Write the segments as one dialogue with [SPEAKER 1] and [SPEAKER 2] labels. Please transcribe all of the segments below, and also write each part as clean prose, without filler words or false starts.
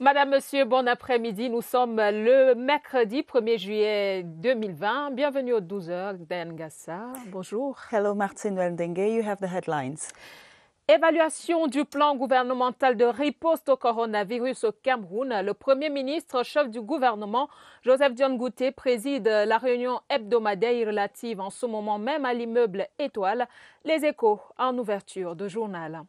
[SPEAKER 1] Madame, Monsieur, bon après-midi. Nous sommes le mercredi 1er juillet 2020. Bienvenue aux 12h. Dengassa, bonjour.
[SPEAKER 2] Hello, Martin Weldengue. You have the headlines.
[SPEAKER 1] Évaluation du plan gouvernemental de riposte au coronavirus au Cameroun. Le Premier ministre, chef du gouvernement, Joseph Dione-Gouté, préside la réunion hebdomadaire relative en ce moment même à l'immeuble Étoile. Les Échos en ouverture de journal.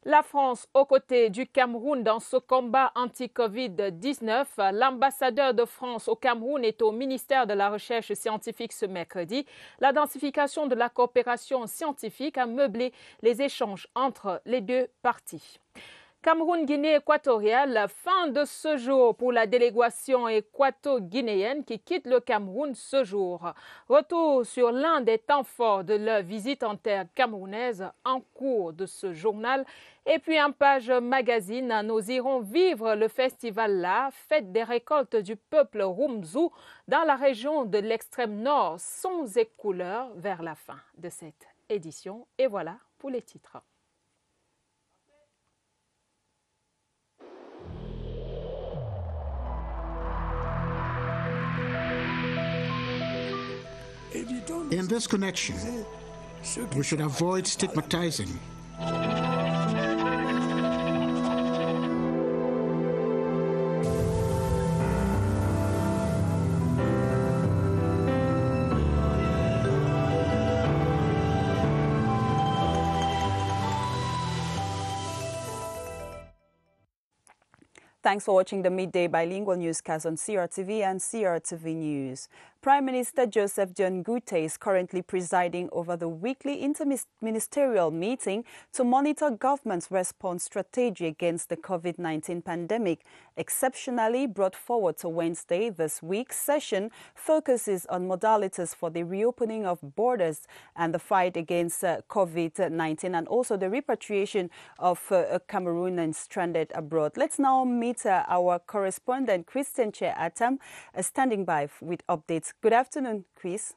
[SPEAKER 1] La France aux côtés du Cameroun dans ce combat anti-Covid-19. L'ambassadeur de France au Cameroun est au ministère de la Recherche scientifique ce mercredi. La densification de la coopération scientifique a meublé les échanges entre les deux parties. Cameroun-Guinée équatoriale, fin de ce jour pour la délégation équato-guinéenne qui quitte le Cameroun ce jour. Retour sur l'un des temps forts de leur visite en terre camerounaise en cours de ce journal. Et puis en page magazine, nous irons vivre le festival là, fête des récoltes du peuple Rumzou dans la région de l'extrême nord, sons et couleurs vers la fin de cette édition. Et voilà pour les titres.
[SPEAKER 3] In this connection, we should avoid stigmatizing.
[SPEAKER 2] Thanks for watching the midday bilingual newscast on CRTV and CRTV News. Prime Minister Joseph Dione-Gouté is currently presiding over the weekly interministerial meeting to monitor government's response strategy against the COVID-19 pandemic. Exceptionally brought forward to Wednesday, this week's session focuses on modalities for the reopening of borders and the fight against COVID-19 and also the repatriation of Cameroonians stranded abroad. Let's now meet our correspondent Christian Che Atam standing by with updates. Good afternoon, Chris.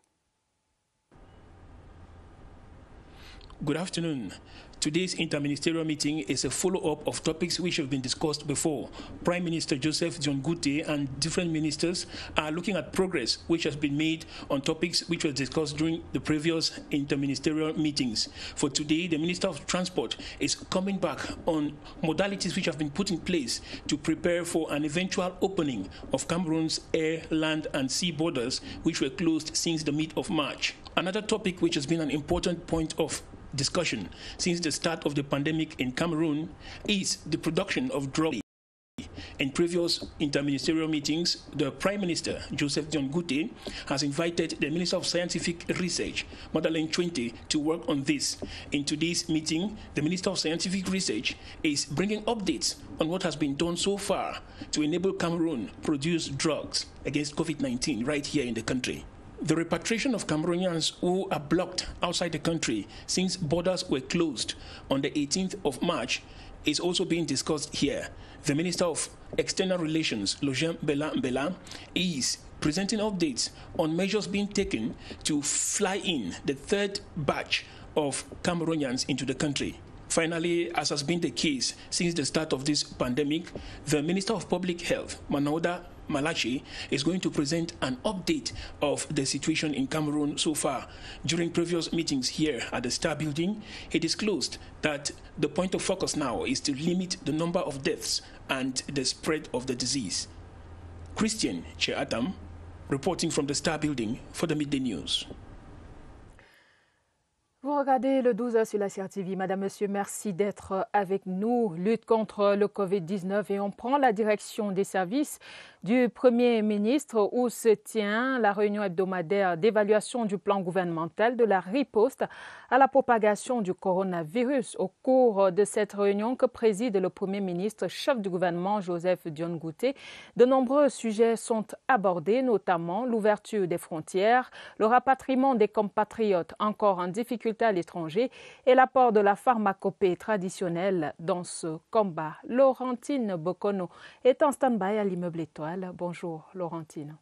[SPEAKER 4] Good afternoon. Today's interministerial meeting is a follow-up of topics which have been discussed before. Prime Minister Joseph Dione-Gouté and different ministers are looking at progress which has been made on topics which were discussed during the previous interministerial meetings. For today, the Minister of Transport is coming back on modalities which have been put in place to prepare for an eventual opening of Cameroon's air, land and sea borders which were closed since the mid of March. Another topic which has been an important point of discussion since the start of the pandemic in Cameroon is the production of drugs. In previous interministerial meetings, the Prime Minister, Joseph Dione-Gouté, has invited the Minister of Scientific Research, Madeleine Twente, to work on this. In today's meeting, the Minister of Scientific Research is bringing updates on what has been done so far to enable Cameroon produce drugs against COVID-19 right here in the country. The repatriation of Cameroonians who are blocked outside the country since borders were closed on the 18th of March is also being discussed here. The Minister of External Relations, Login Mbela, is presenting updates on measures being taken to fly in the third batch of Cameroonians into the country. Finally, as has been the case since the start of this pandemic, the Minister of Public Health, Manouda Malachi, is going to present an update of the situation in Cameroon so far. During previous meetings here at the Star Building, he disclosed that the point of focus now is to limit the number of deaths and the spread of the disease. Christian Che Atam, reporting from the Star Building for the Midday News.
[SPEAKER 1] Vous regardez le 12h sur la CRTV. Madame, Monsieur, merci d'être avec nous. Lutte contre le Covid-19 et on prend la direction des services du Premier ministre où se tient la réunion hebdomadaire d'évaluation du plan gouvernemental de la riposte à la propagation du coronavirus. Au cours de cette réunion que préside le Premier ministre, chef du gouvernement Joseph Dione-Gouté, de nombreux sujets sont abordés, notamment l'ouverture des frontières, le rapatriement des compatriotes encore en difficulté à l'étranger et l'apport de la pharmacopée traditionnelle dans ce combat. Laurentine Bokono est en stand-by à l'immeuble Étoile. Bonjour Laurentine.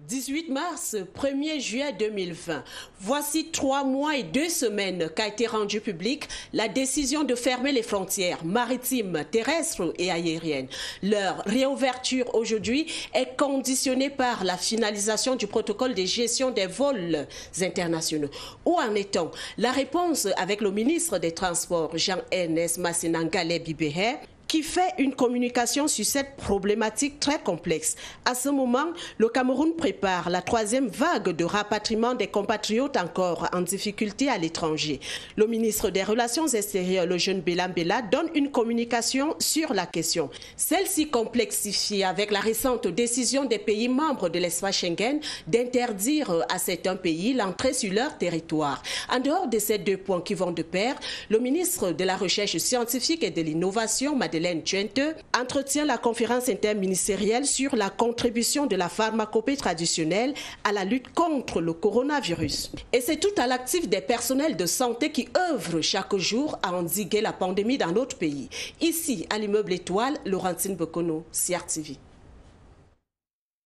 [SPEAKER 5] 18 mars, 1er juillet 2020. Voici 3 mois et 2 semaines qu'a été rendue publique la décision de fermer les frontières maritimes, terrestres et aériennes. Leur réouverture aujourd'hui est conditionnée par la finalisation du protocole de gestion des vols internationaux. Où en est-on? La réponse avec le ministre des Transports, Jean-Ernest Masséna-Ngalé-Bibéhé, qui fait une communication sur cette problématique très complexe. À ce moment, le Cameroun prépare la 3e vague de rapatriement des compatriotes encore en difficulté à l'étranger. Le ministre des Relations extérieures, le jeune Bilingue, donne une communication sur la question. Celle-ci complexifie avec la récente décision des pays membres de l'espace Schengen d'interdire à certains pays l'entrée sur leur territoire. En dehors de ces 2 points qui vont de pair, le ministre de la Recherche scientifique et de l'Innovation, Madeleine Juillet, entretient la conférence interministérielle sur la contribution de la pharmacopée traditionnelle à la lutte contre le coronavirus. Et c'est tout à l'actif des personnels de santé qui œuvrent chaque jour à endiguer la pandémie dans notre pays. Ici, à l'immeuble Étoile, Laurentine Bekono, CRTV.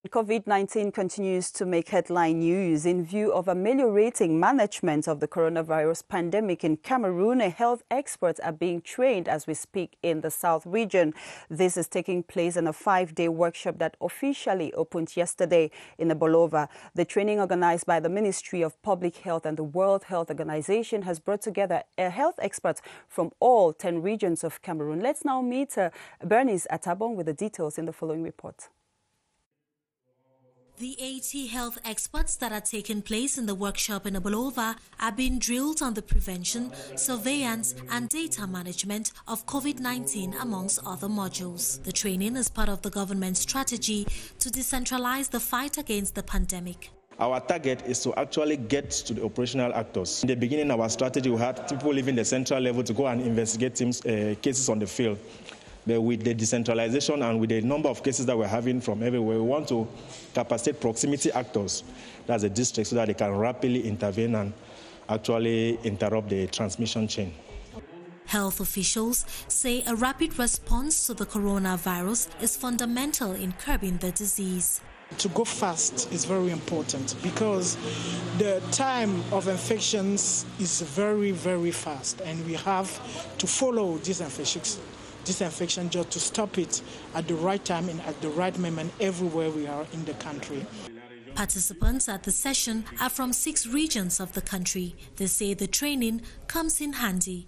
[SPEAKER 2] COVID-19 continues to make headline news. In view of ameliorating management of the coronavirus pandemic in Cameroon, health experts are being trained as we speak in the South region. This is taking place in a 5-day workshop that officially opened yesterday in Bolova. The training organized by the Ministry of Public Health and the World Health Organization has brought together health experts from all 10 regions of Cameroon. Let's now meet Bernice Atabong with the details in the following report.
[SPEAKER 6] The 80 health experts that are taking place in the workshop in Bolova are being drilled on the prevention, surveillance and data management of COVID-19 amongst other modules. The training is part of the government's strategy to decentralize the fight against the pandemic.
[SPEAKER 7] Our target is to actually get to the operational actors. In the beginning, our strategy, we had people leaving the central level to go and investigate cases on the field. But with the decentralization and with the number of cases that we're having from everywhere, we want to capacitate proximity actors, that's the district, so that they can rapidly intervene and actually interrupt the transmission chain.
[SPEAKER 6] Health officials say a rapid response to the coronavirus is fundamental in curbing the disease.
[SPEAKER 8] To go fast is very important because the time of infections is very, very fast, and we have to follow these infections just to stop it at the right time and at the right moment everywhere we are in the country.
[SPEAKER 6] Participants at the session are from 6 regions of the country. They say the training comes in handy.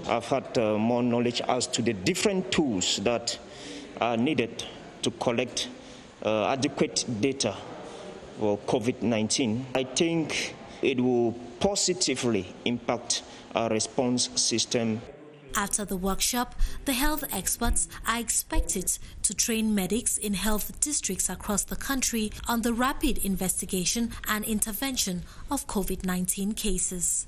[SPEAKER 9] I've had more knowledge as to the different tools that are needed to collect adequate data for COVID-19. I think it will positively impact our response system.
[SPEAKER 6] After the workshop, the health experts are expected to train medics in health districts across the country on the rapid investigation and intervention of COVID-19 cases.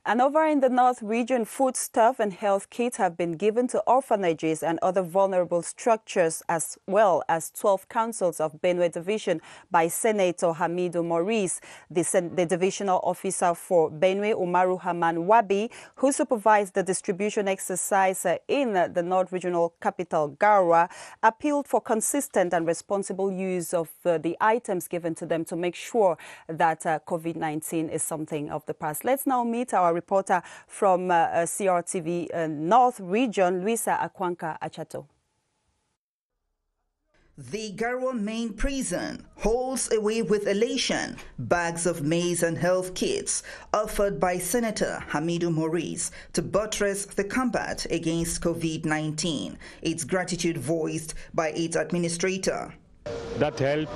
[SPEAKER 2] And over in the North region, foodstuff and health kits have been given to orphanages and other vulnerable structures, as well as 12 councils of Benue Division by Senator Hamidou Maurice. The divisional officer for Benue, Umaru Haman Wabi, who supervised the distribution exercise in the North regional capital, Garwa, appealed for consistent and responsible use of the items given to them to make sure that COVID-19 is something of the past. Let's now meet our reporter from CRTV North region, Luisa Akwanka Achato.
[SPEAKER 10] The Garwa main prison holds away with elation bags of maize and health kits offered by Senator Hamidou Maurice to buttress the combat against COVID-19. Its gratitude voiced by its administrator.
[SPEAKER 11] That help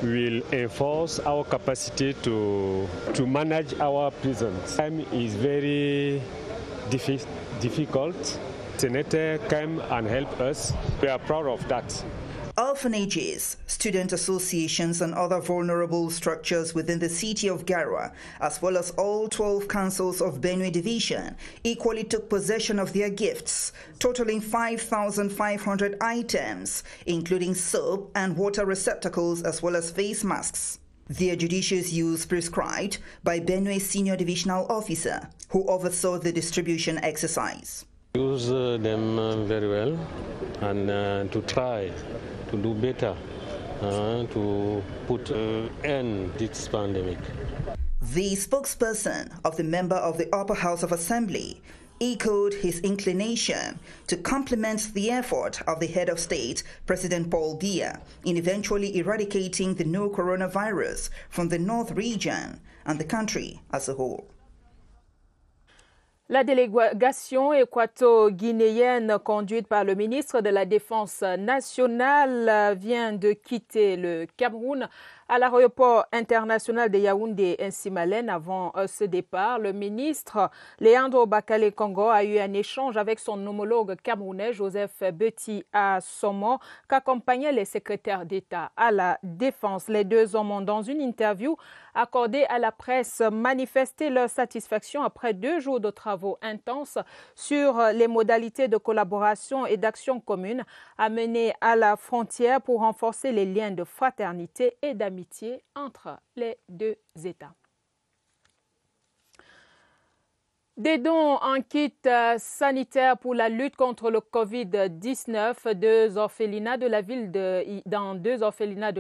[SPEAKER 11] will enforce our capacity to manage our prisons. Time is very difficult. Senator came and helped us. We are proud of that.
[SPEAKER 10] Orphanages, student associations and other vulnerable structures within the city of Garwa, as well as all 12 councils of Benue Division, equally took possession of their gifts, totaling 5,500 items, including soap and water receptacles as well as face masks. Their judicious use prescribed by Benue Senior Divisional Officer, who oversaw the distribution exercise.
[SPEAKER 11] Use them very well and to try to do better to put an end to this pandemic.
[SPEAKER 10] The spokesperson of the member of the Upper House of Assembly echoed his inclination to complement the effort of the head of state, President Paul Biya, in eventually eradicating the no coronavirus from the North region and the country as a whole.
[SPEAKER 1] La délégation équato-guinéenne conduite par le ministre de la Défense nationale vient de quitter le Cameroun à l'aéroport international de Yaoundé-Nsimalène. Avant ce départ, le ministre Léandro Bakale Congo a eu un échange avec son homologue camerounais Joseph Beti Assomo, qu'accompagnaient les secrétaires d'État à la Défense. Les deux hommes ont, dans une interview accordée à la presse, manifesté leur satisfaction après 2 jours de travaux intenses sur les modalités de collaboration et d'action commune à mener à la frontière pour renforcer les liens de fraternité et d'amitié entre les deux États. Des dons en kit sanitaire pour la lutte contre le Covid-19 dans 2 orphelinats de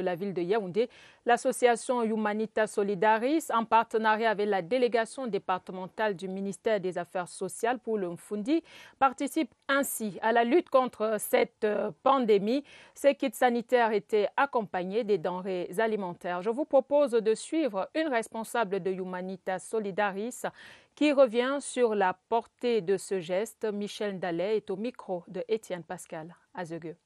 [SPEAKER 1] la ville de Yaoundé. L'association Humanitas Solidaris, en partenariat avec la délégation départementale du ministère des Affaires sociales pour le Mfundi, participe ainsi à la lutte contre cette pandémie. Ces kits sanitaires étaient accompagnés des denrées alimentaires. Je vous propose de suivre une responsable de Humanitas Solidaris qui revient sur la portée de ce geste. Michel Ndallet est au micro de Étienne Pascal Azegueux.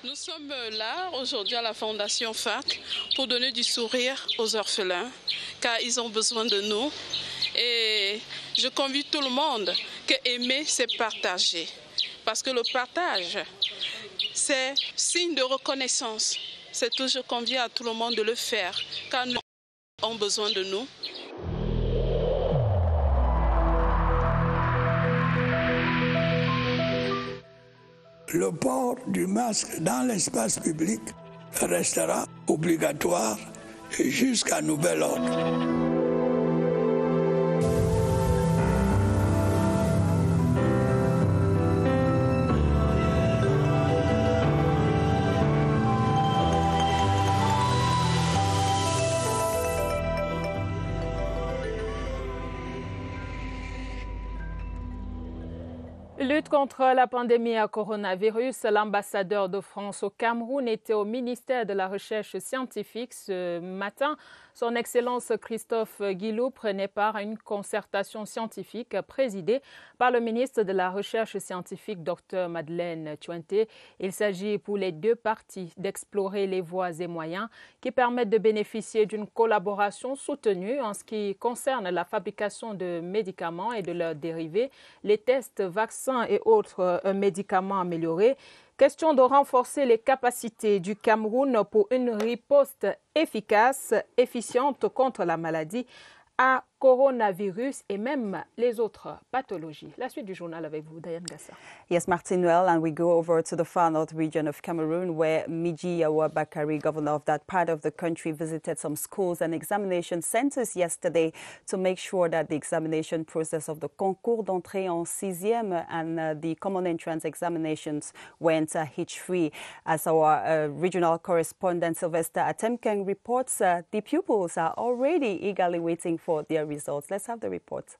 [SPEAKER 12] Nous sommes là aujourd'hui à la Fondation FAC pour donner du sourire aux orphelins car ils ont besoin de nous. Et je convie tout le monde que aimer, c'est partager. Parce que le partage, c'est signe de reconnaissance. C'est toujours convié à tout le monde de le faire car nous avons besoin de nous.
[SPEAKER 13] Le port du masque dans l'espace public restera obligatoire jusqu'à nouvel ordre.
[SPEAKER 1] Lutte contre la pandémie à coronavirus, l'ambassadeur de France au Cameroun était au ministère de la Recherche scientifique ce matin. Son Excellence Christophe Guilou prenait part à une concertation scientifique présidée par le ministre de la Recherche scientifique, Dr Madeleine Tuenté. Il s'agit pour les 2 parties d'explorer les voies et moyens qui permettent de bénéficier d'une collaboration soutenue en ce qui concerne la fabrication de médicaments et de leurs dérivés, les tests, vaccins et autres médicaments améliorés. Question de renforcer les capacités du Cameroun pour une riposte efficace, efficiente contre la maladie à coronavirus et même les autres pathologies. La suite du journal avec vous, Diane Gassa.
[SPEAKER 2] Yes, Martin Well, and we go over to the far north region of Cameroon where Miji Yawa Bakari, governor of that part of the country, visited some schools and examination centers yesterday to make sure that the examination process of the concours d'entrée en 6e and the common entrance examinations went hitch-free. As our regional correspondent Sylvester Atemkeng reports, the pupils are already eagerly waiting for their results. Let's have the report.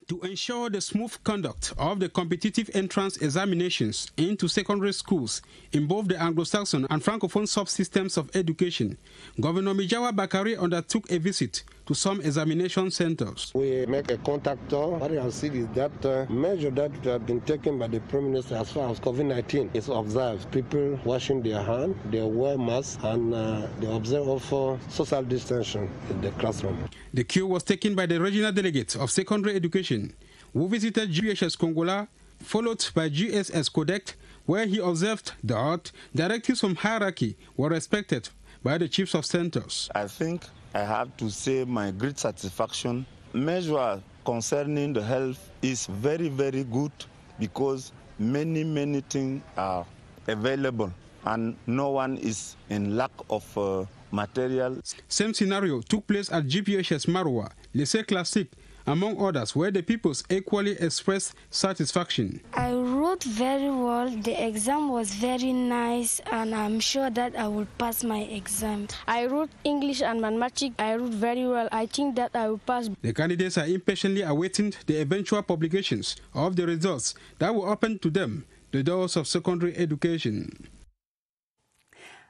[SPEAKER 14] To ensure the smooth conduct of the competitive entrance examinations into secondary schools in both the Anglo-Saxon and Francophone subsystems of education, Governor Mijawa Bakari undertook a visit to some examination centers.
[SPEAKER 15] We make a contact. What you see is that measure that have been taken by the Prime Minister as far as COVID-19 is observed. People washing their hands, they wear masks, and they observe also social distancing in the classroom.
[SPEAKER 14] The cue was taken by the regional delegate of secondary education, who visited GHS Congola, followed by GSS Codec, where he observed that directives from hierarchy were respected by the chiefs of centers.
[SPEAKER 16] I think I have to say my great satisfaction. Measure concerning the health is very, very good because many things are available and no one is in lack of material.
[SPEAKER 14] Same scenario took place at GPHS Marwa, Lycée Classique, among others, where the pupils equally expressed satisfaction.
[SPEAKER 17] I wrote very well. The exam was very nice, and I'm sure that I will pass my exam. I wrote English and mathematics. I wrote very well. I think that I will pass.
[SPEAKER 14] The candidates are impatiently awaiting the eventual publications of the results that will open to them the doors of secondary education.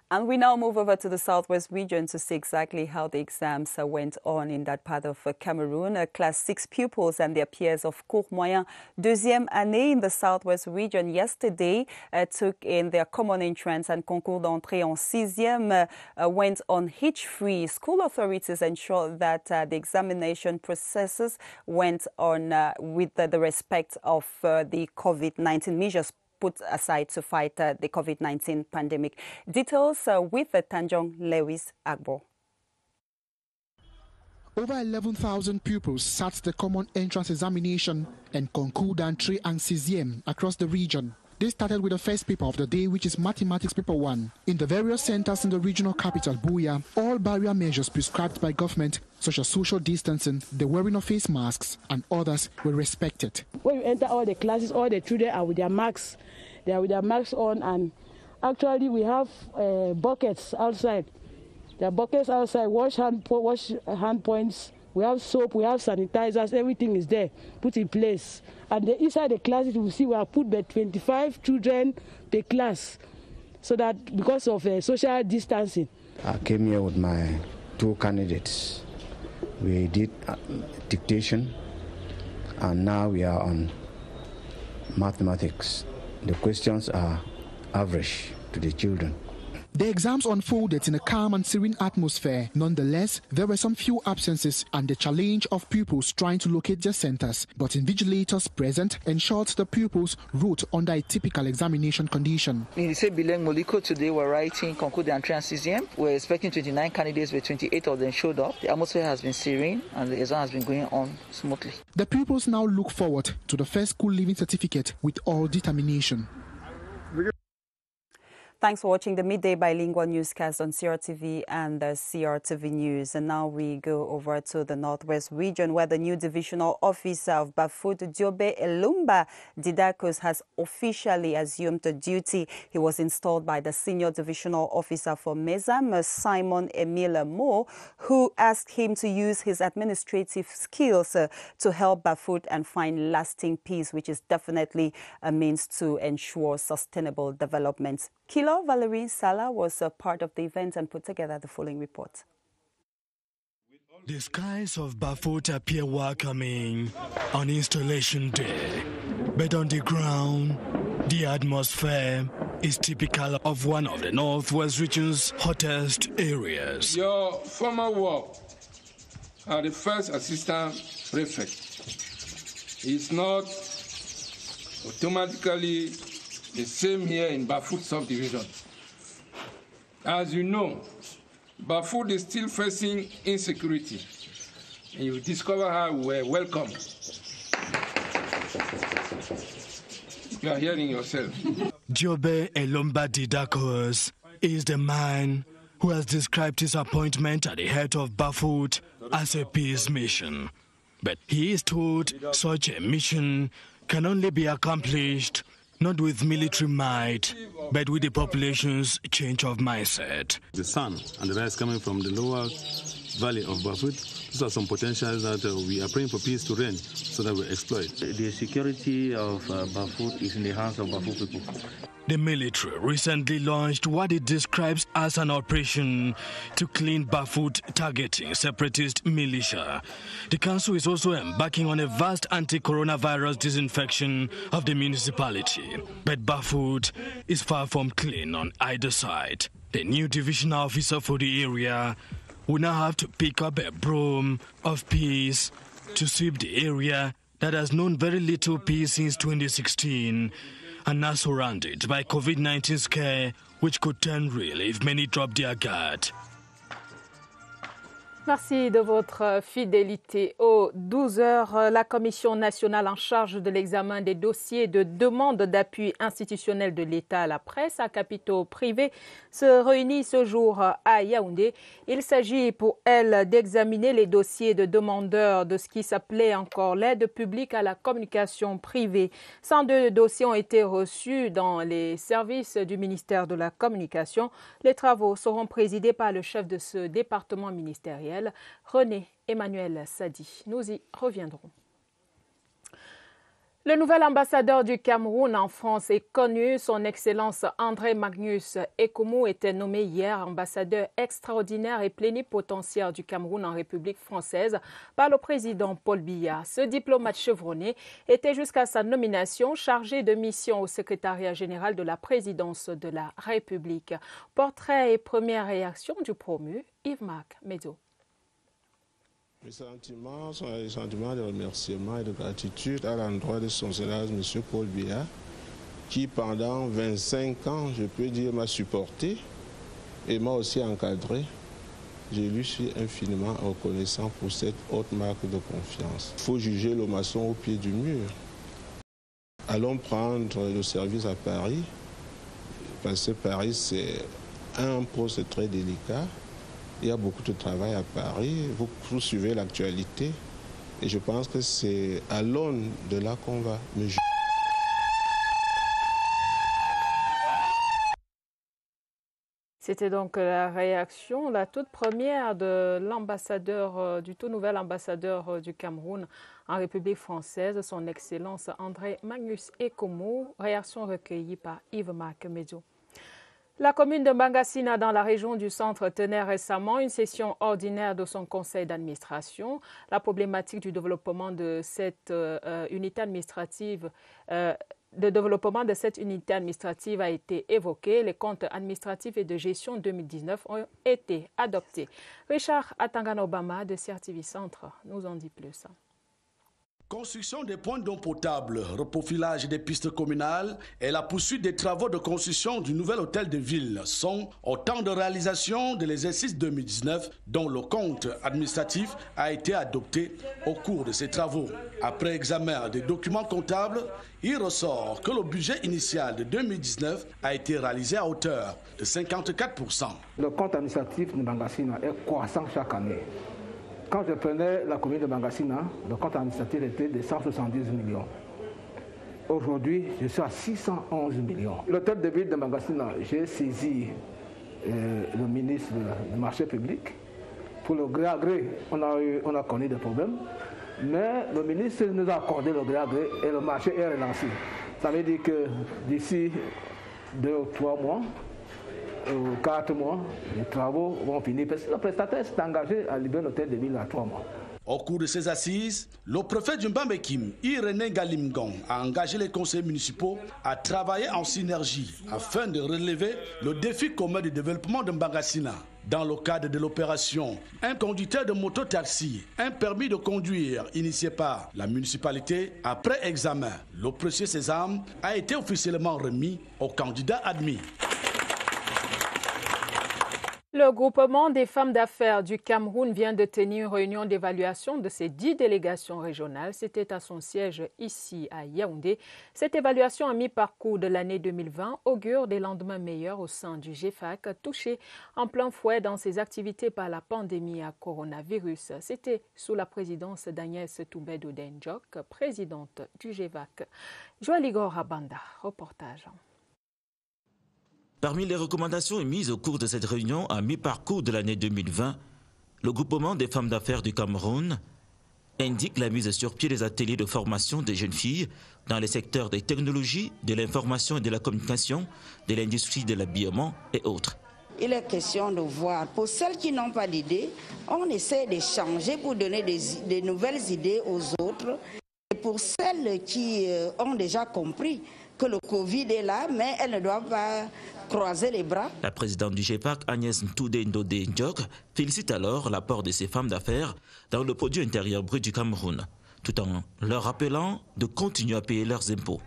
[SPEAKER 2] And we now move over to the southwest region to see exactly how the exams went on in that part of Cameroon. Class 6 pupils and their peers of cours moyen deuxième année in the southwest region yesterday took in their common entrance and concours d'entrée en sixième went on hitch-free. School authorities ensured that the examination processes went on with the respect of the COVID-19 measures put aside to fight the COVID-19 pandemic. Details with Tanjong Lewis Agbo.
[SPEAKER 3] Over 11,000 pupils sat the common entrance examination and concours d'entrée en sixième across the region. This started with the first paper of the day, which is Mathematics Paper 1. In the various centers in the regional capital, Buea, all barrier measures prescribed by government, such as social distancing, the wearing of face masks, and others, were respected.
[SPEAKER 18] When you enter all the classes, all the children are with their masks. They are with their masks on, and actually we have buckets outside. There are buckets outside, wash hand points. We have soap, we have sanitizers, everything is there, put in place. And inside the classes, you will see we have put the 25 children per class, so that because of social distancing.
[SPEAKER 19] I came here with my two candidates. We did dictation, and now we are on mathematics. The questions are average to the children.
[SPEAKER 3] The exams unfolded in a calm and serene atmosphere. Nonetheless, there were some few absences and the challenge of pupils trying to locate their centers. But invigilators present ensured the pupils wrote under a typical examination condition.
[SPEAKER 20] In the bilingue molecule today, we're writing concours d'entrée en sixième. We're expecting 29 candidates, but 28 of them showed up. The atmosphere has been serene and the exam has been going on smoothly.
[SPEAKER 3] The pupils now look forward to the first school leaving certificate with all determination.
[SPEAKER 2] Thanks for watching the Midday Bilingual Newscast on CRTV and the CRTV News. And now we go over to the Northwest region, where the new divisional officer of Bafut, Diobe Elumba Didakos, has officially assumed duty. He was installed by the senior divisional officer for Mezam, Simon Emile Moore, who asked him to use his administrative skills to help Bafut and find lasting peace, which is definitely a means to ensure sustainable development. Kilo Valerie Sala was a part of the event and put together the following report.
[SPEAKER 21] The skies of Bafut appear welcoming on installation day, but on the ground, the atmosphere is typical of one of the Northwest region's hottest areas.
[SPEAKER 22] Your former work as the first assistant prefect is not automatically the same here in Bafut subdivision. As you know, Bafut is still facing insecurity, and you discover how we are welcome. You are hearing yourself.
[SPEAKER 21] Diobe Elumba Didakos is the man who has described his appointment at the head of Bafut as a peace mission. But he is told such a mission can only be accomplished not with military might, but with the population's change of mindset.
[SPEAKER 23] The sun and the rise coming from the lower valley of Bafut, these are some potentials that we are praying for peace to reign so that we exploit.
[SPEAKER 24] The security of Bafut is in the hands of Bafut people.
[SPEAKER 21] The military recently launched what it describes as an operation to clean Bafut, targeting separatist militia. The council is also embarking on a vast anti-coronavirus disinfection of the municipality. But Bafut is far from clean on either side. The new divisional officer for the area will now have to pick up a broom of peace to sweep the area that has known very little peace since 2016. And now surrounded by COVID-19 scare, which could turn real if many drop their guard.
[SPEAKER 1] Merci de votre fidélité. Aux 12 heures, la Commission nationale en charge de l'examen des dossiers de demande d'appui institutionnel de l'État à la presse à capitaux privés se réunit ce jour à Yaoundé. Il s'agit pour elle d'examiner les dossiers de demandeurs de ce qui s'appelait encore l'aide publique à la communication privée. 102 dossiers ont été reçus dans les services du ministère de la Communication. Les travaux seront présidés par le chef de ce département ministériel, René Emmanuel Sadi. Nous y reviendrons. Le nouvel ambassadeur du Cameroun en France est connu. Son Excellence André Magnus Ekoumou était nommé hier ambassadeur extraordinaire et plénipotentiaire du Cameroun en République française par le président Paul Biya. Ce diplomate chevronné était jusqu'à sa nomination chargé de mission au secrétariat général de la présidence de la République. Portrait et première réaction du promu, Yves-Marc Mezo.
[SPEAKER 4] Mes sentiments sont des sentiments de remerciement et de gratitude à l'endroit de son Excellence M. Paul Biya, qui pendant 25 ans, je peux dire, m'a supporté et m'a aussi encadré. Je lui suis infiniment reconnaissant pour cette haute marque de confiance. Il faut juger le maçon au pied du mur. Allons prendre le service à Paris, parce que Paris, c'est un poste très délicat. Il y a beaucoup de travail à Paris, vous suivez l'actualité et je pense que c'est à l'aune de là qu'on va me juger.
[SPEAKER 1] C'était donc la réaction, la toute première de l'ambassadeur, du tout nouvel ambassadeur du Cameroun en République française, son Excellence André Magnus Ekoumou, réaction recueillie par Yves-Marc Medio. La commune de Bangassina, dans la région du centre, tenait récemment une session ordinaire de son conseil d'administration. La problématique du développement de cette unité administrative a été évoquée. Les comptes administratifs et de gestion 2019 ont été adoptés. Richard Atangana-Obama de CRTV Centre nous en dit plus.
[SPEAKER 5] Construction des points d'eau potable, reprofilage des pistes communales et la poursuite des travaux de construction du nouvel hôtel de ville sont autant de réalisations de l'exercice 2019 dont le compte administratif a été adopté au cours de ces travaux. Après examen des documents comptables, il ressort que le budget initial de 2019 a été réalisé à hauteur de 54%.
[SPEAKER 7] Le compte administratif de Bangassina est croissant chaque année. Quand je prenais la commune de Bangassina, le compte administratif était de 170 millions. Aujourd'hui, je suis à 611 millions. L'hôtel de ville de Bangassina, j'ai saisi le ministre du marché public. Pour le gré à gré, on a connu des problèmes. Mais le ministre nous a accordé le gré à gré et le marché est relancé. Ça veut dire que d'ici 2 ou 3 mois, 4 mois, les travaux vont finir. Parce que le prestataire s'est engagé à libérer l'hôtel de ville à 3 mois.
[SPEAKER 5] Au cours de ces assises, le préfet du Mbambekim, Irené Galimgon, a engagé les conseils municipaux à travailler en synergie afin de relever le défi commun du développement de Bangassina. Dans le cadre de l'opération, un conducteur de moto-taxi, un permis de conduire initié par la municipalité après examen. Le précieux sésame a été officiellement remis aux candidats admis.
[SPEAKER 1] Le groupement des femmes d'affaires du Cameroun vient de tenir une réunion d'évaluation de ses 10 délégations régionales. C'était à son siège ici à Yaoundé. Cette évaluation à mi-parcours de l'année 2020 augure des lendemains meilleurs au sein du GFAC, touché en plein fouet dans ses activités par la pandémie à coronavirus. C'était sous la présidence d'Agnès Toubedou-Denjok, présidente du GFAC. Joaligor Abanda, reportage.
[SPEAKER 8] Parmi les recommandations émises au cours de cette réunion à mi-parcours de l'année 2020, le groupement des femmes d'affaires du Cameroun indique la mise sur pied des ateliers de formation des jeunes filles dans les secteurs des technologies, de l'information et de la communication, de l'industrie de l'habillement et autres.
[SPEAKER 25] Il est question de voir, pour celles qui n'ont pas d'idées, on essaie de changer pour donner des nouvelles idées aux autres. Et pour celles qui ont déjà compris que le Covid est là, mais elles ne doivent pas croiser les bras.
[SPEAKER 8] La présidente du GEPAC, Agnès Toubedou-Denjok, félicite alors l'apport de ces femmes d'affaires dans le produit intérieur brut du Cameroun, tout en leur rappelant de continuer à payer leurs impôts,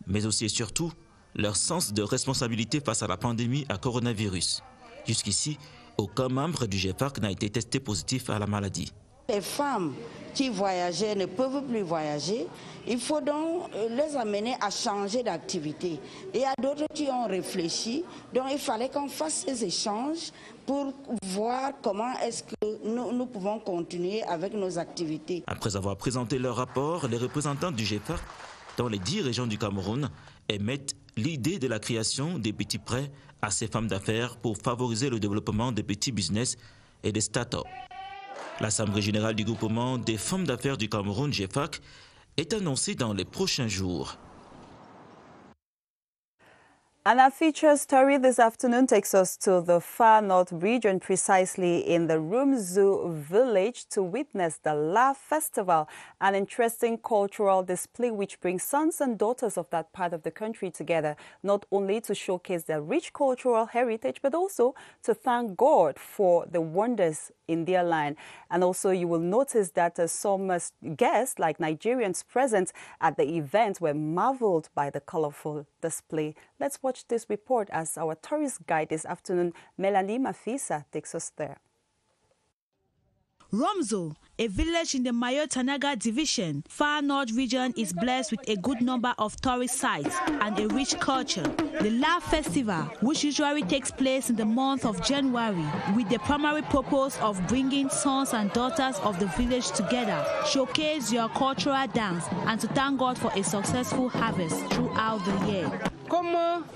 [SPEAKER 8] mais aussi et surtout leur sens de responsabilité face à la pandémie à coronavirus. Jusqu'ici, Aucun membre du GFAC n'a été testé positif à la maladie.
[SPEAKER 25] Les femmes qui voyageaient ne peuvent plus voyager. Il faut donc les amener à changer d'activité. Et il y a d'autres qui ont réfléchi. Donc il fallait qu'on fasse ces échanges pour voir comment est-ce que nous pouvons continuer avec nos activités.
[SPEAKER 8] Après avoir présenté leur rapport, les représentants du GFAC dans les 10 régions du Cameroun émettent l'idée de la création des petits prêts à ces femmes d'affaires pour favoriser le développement des petits business et des start-up. L'Assemblée générale du groupement des femmes d'affaires du Cameroun, GFAC, est annoncée dans les prochains jours.
[SPEAKER 2] And our feature story this afternoon takes us to the far north region, precisely in the Rumzu village, to witness the La Festival, an interesting cultural display which brings sons and daughters of that part of the country together, not only to showcase their rich cultural heritage, but also to thank God for the wonders in their land. And also you will notice that some guests, like Nigerians present at the event, were marveled by the colorful display. Let's watch this report as our tourist guide this afternoon, Melanie Mafisa, takes us there.
[SPEAKER 6] Rumzu, a village in the Mayo-Tanaga division, far north region, is blessed with a good number of tourist sites and a rich culture. The La Festival, which usually takes place in the month of January, with the primary purpose of bringing sons and daughters of the village together, showcase your cultural dance and to thank God for a successful harvest throughout the year.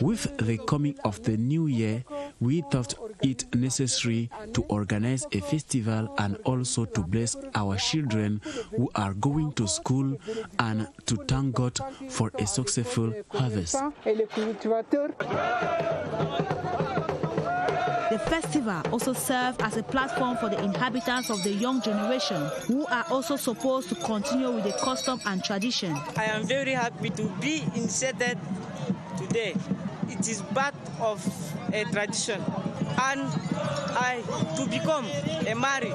[SPEAKER 9] With the coming of the new year, we thought it necessary to organize a festival and also to bless our children who are going to school and to thank God for a successful harvest.
[SPEAKER 6] The festival also served as a platform for the inhabitants of the young generation, who are also supposed to continue with the custom and tradition.
[SPEAKER 10] I am very happy to be inserted today. It is part of a tradition, and to become a Mari,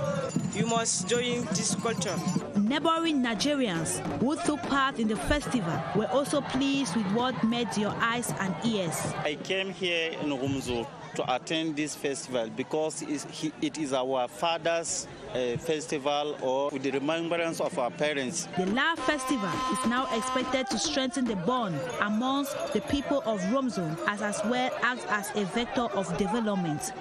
[SPEAKER 10] you must join this culture.
[SPEAKER 6] Neighboring Nigerians who took part in the festival were also pleased with what met your eyes and ears.
[SPEAKER 11] I came here in Rumzu to attend this festival because it is our father's festival, or with the remembrance of our parents.
[SPEAKER 6] The La Festival is now expected to strengthen the bond amongst the people of Rumzu, as well acts as a vector of development.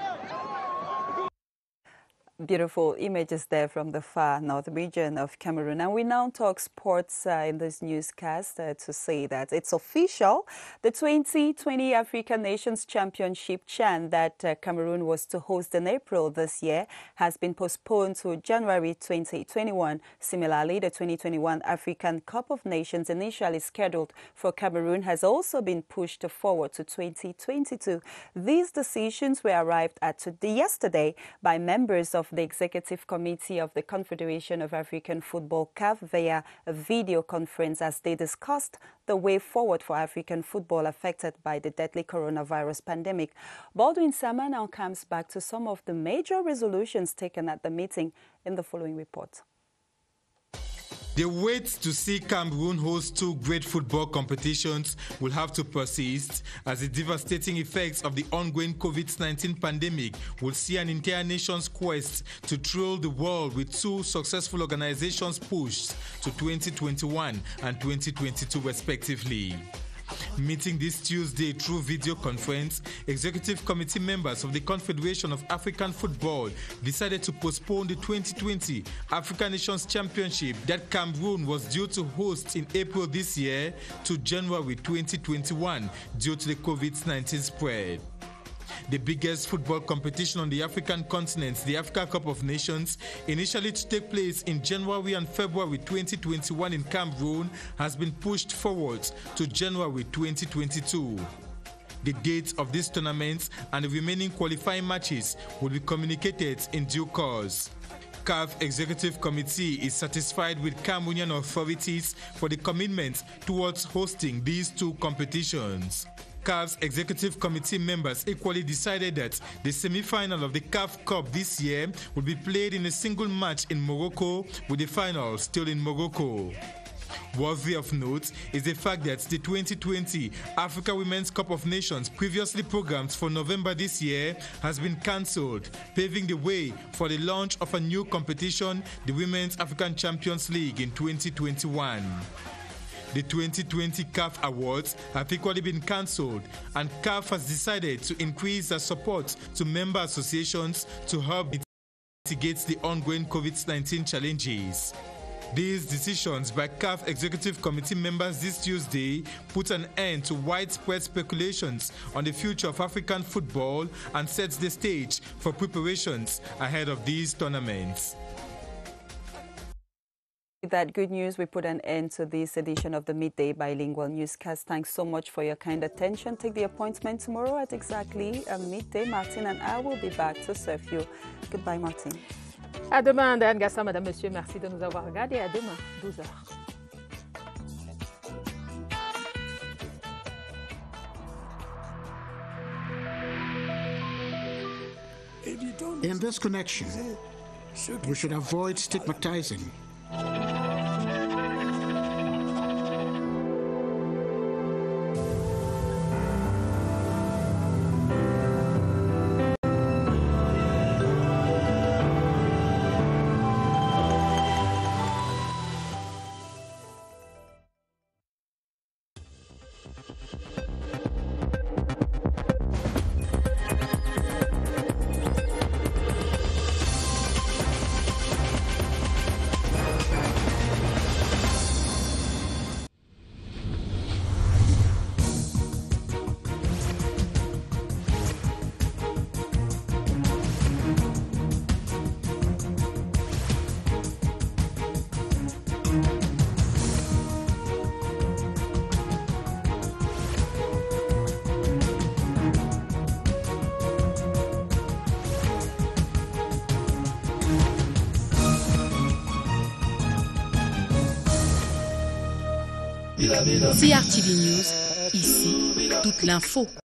[SPEAKER 2] Beautiful images there from the far north region of Cameroon. And we now talk sports in this newscast to say that it's official. The 2020 African Nations Championship CHAN that Cameroon was to host in April this year has been postponed to January 2021. Similarly, the 2021 African Cup of Nations, initially scheduled for Cameroon, has also been pushed forward to 2022. These decisions were arrived at yesterday by members of the Executive Committee of the Confederation of African Football, CAF, via a video conference as they discussed the way forward for African football affected by the deadly coronavirus pandemic. Baldwin Sama now comes back to some of the major resolutions taken at the meeting in the following report.
[SPEAKER 12] The wait to see Cameroon host two great football competitions will have to persist, as the devastating effects of the ongoing COVID-19 pandemic will see an entire nation's quest to thrill the world with two successful organizations pushed to 2021 and 2022 respectively. Meeting this Tuesday through video conference, Executive Committee members of the Confederation of African Football decided to postpone the 2020 African Nations Championship that Cameroon was due to host in April this year to January 2021 due to the COVID-19 spread. The biggest football competition on the African continent, the Africa Cup of Nations, initially to take place in January and February 2021 in Cameroon, has been pushed forward to January 2022. The dates of these tournaments and the remaining qualifying matches will be communicated in due course. CAF Executive Committee is satisfied with Cameroonian authorities for the commitment towards hosting these two competitions. CAF's Executive Committee members equally decided that the semi-final of the CAF Cup this year will be played in a single match in Morocco, with the final still in Morocco. Worthy of note is the fact that the 2020 Africa Women's Cup of Nations, previously programmed for November this year, has been cancelled, paving the way for the launch of a new competition, the Women's African Champions League in 2021. The 2020 CAF Awards have equally been cancelled, and CAF has decided to increase their support to member associations to help mitigate the ongoing COVID-19 challenges. These decisions by CAF Executive Committee members this Tuesday put an end to widespread speculations on the future of African football and sets the stage for preparations ahead of these tournaments.
[SPEAKER 2] With that good news, we put an end to this edition of the Midday Bilingual Newscast. Thanks so much for your kind attention. Take the appointment tomorrow at exactly midday. Martin and I will be back to serve you. Goodbye, Martin.
[SPEAKER 1] À demain, Diane Gassa, Madame, Monsieur, merci de nous avoir regardés. À demain, 12h.
[SPEAKER 3] In this connection, we should avoid stigmatizing.
[SPEAKER 13] CRTV News, ici, toute l'info.